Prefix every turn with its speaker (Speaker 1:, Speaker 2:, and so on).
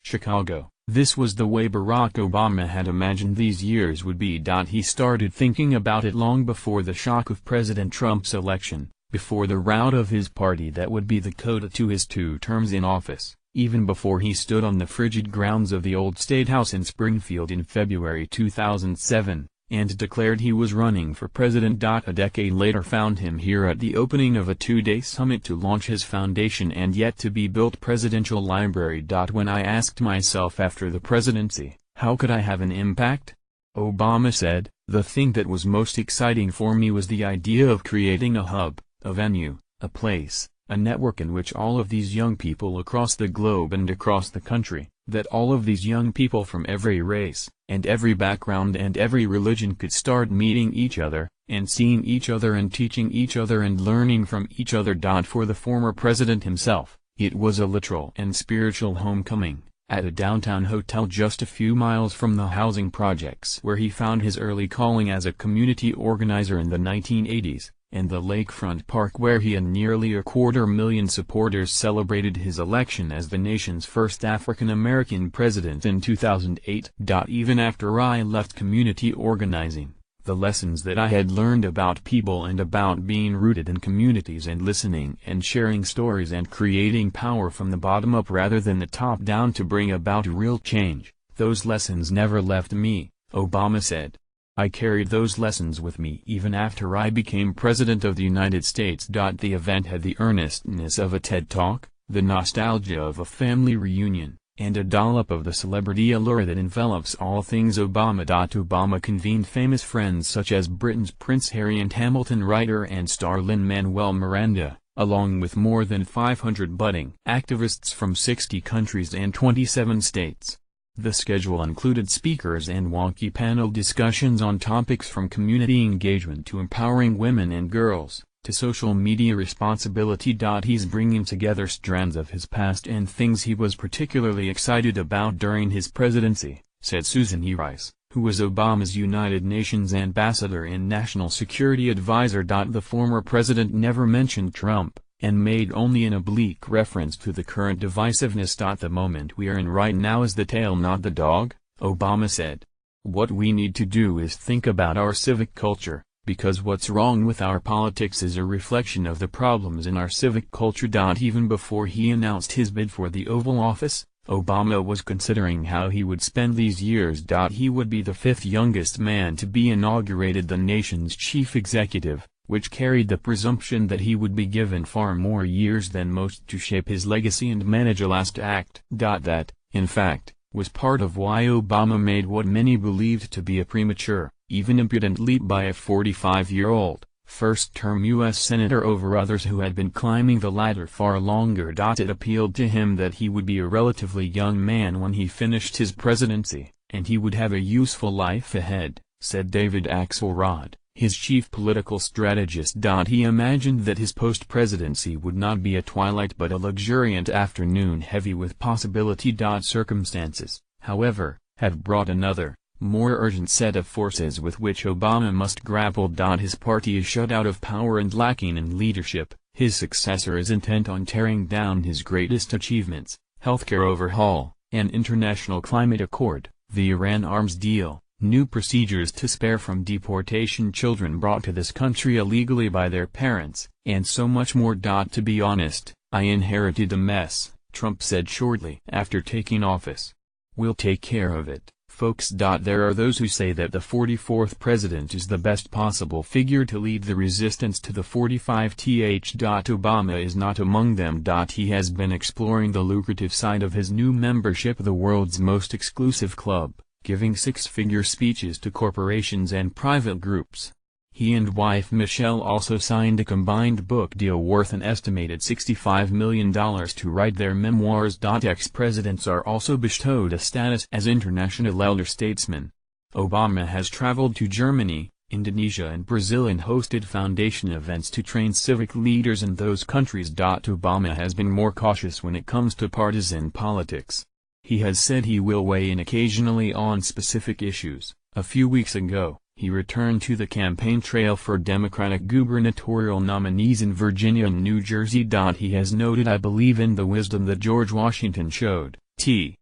Speaker 1: Chicago. This was the way Barack Obama had imagined these years would be. He started thinking about it long before the shock of President Trump's election, before the rout of his party that would be the coda to his 2 terms in office, even before he stood on the frigid grounds of the old State House in Springfield in February 2007, and declared he was running for president. A decade later found him here at the opening of a 2-day summit to launch his foundation and yet-to-be-built presidential library. When I asked myself after the presidency, how could I have an impact? Obama said, the thing that was most exciting for me was the idea of creating a hub, a venue, a place, a network in which all of these young people across the globe and across the country, that all of these young people from every race, and every background and every religion could start meeting each other, and seeing each other and teaching each other and learning from each other. For the former president himself, it was a literal and spiritual homecoming, at a downtown hotel just a few miles from the housing projects where he found his early calling as a community organizer in the 1980s, and the lakefront park where he and nearly 250,000 supporters celebrated his election as the nation's first African-American president in 2008. Even after I left community organizing, the lessons that I had learned about people and about being rooted in communities and listening and sharing stories and creating power from the bottom up rather than the top down to bring about real change, those lessons never left me, Obama said. I carried those lessons with me even after I became President of the United States. The event had the earnestness of a TED Talk, the nostalgia of a family reunion, and a dollop of the celebrity allure that envelops all things Obama. Obama convened famous friends such as Britain's Prince Harry and Hamilton writer and star Lin-Manuel Miranda, along with more than 500 budding activists from 60 countries and 27 states. The schedule included speakers and wonky panel discussions on topics from community engagement to empowering women and girls, to social media responsibility. He's bringing together strands of his past and things he was particularly excited about during his presidency, said Susan E. Rice, who was Obama's United Nations ambassador and national security advisor. The former president never mentioned Trump, and made only an oblique reference to the current divisiveness. The moment we are in right now is the tail not the dog, Obama said. What we need to do is think about our civic culture, because what's wrong with our politics is a reflection of the problems in our civic culture. Even before he announced his bid for the Oval Office, Obama was considering how he would spend these years. He would be the 5th youngest man to be inaugurated, the nation's chief executive, which carried the presumption that he would be given far more years than most to shape his legacy and manage a last act. That, in fact, was part of why Obama made what many believed to be a premature, even impudent leap by a 45-year-old, first-term U.S. Senator over others who had been climbing the ladder far longer. It appealed to him that he would be a relatively young man when he finished his presidency, and he would have a useful life ahead, said David Axelrod, his chief political strategist. He imagined that his post-presidency would not be a twilight but a luxuriant afternoon heavy with possibility. Circumstances, however, have brought another, more urgent set of forces with which Obama must grapple. His party is shut out of power and lacking in leadership. His successor is intent on tearing down his greatest achievements, healthcare overhaul, an international climate accord, the Iran arms deal, new procedures to spare from deportation children brought to this country illegally by their parents, and so much more. To be honest, I inherited a mess, Trump said shortly after taking office. We'll take care of it, folks. There are those who say that the 44th president is the best possible figure to lead the resistance to the 45th. Obama is not among them. He has been exploring the lucrative side of his new membership, the world's most exclusive club, giving six-figure speeches to corporations and private groups. He and wife Michelle also signed a combined book deal worth an estimated $65 million to write their memoirs. Ex-presidents are also bestowed a status as international elder statesmen. Obama has traveled to Germany, Indonesia and Brazil and hosted foundation events to train civic leaders in those countries. Obama has been more cautious when it comes to partisan politics. He has said he will weigh in occasionally on specific issues. A few weeks ago, he returned to the campaign trail for Democratic gubernatorial nominees in Virginia and New Jersey. He has noted, "I believe in the wisdom that George Washington showed.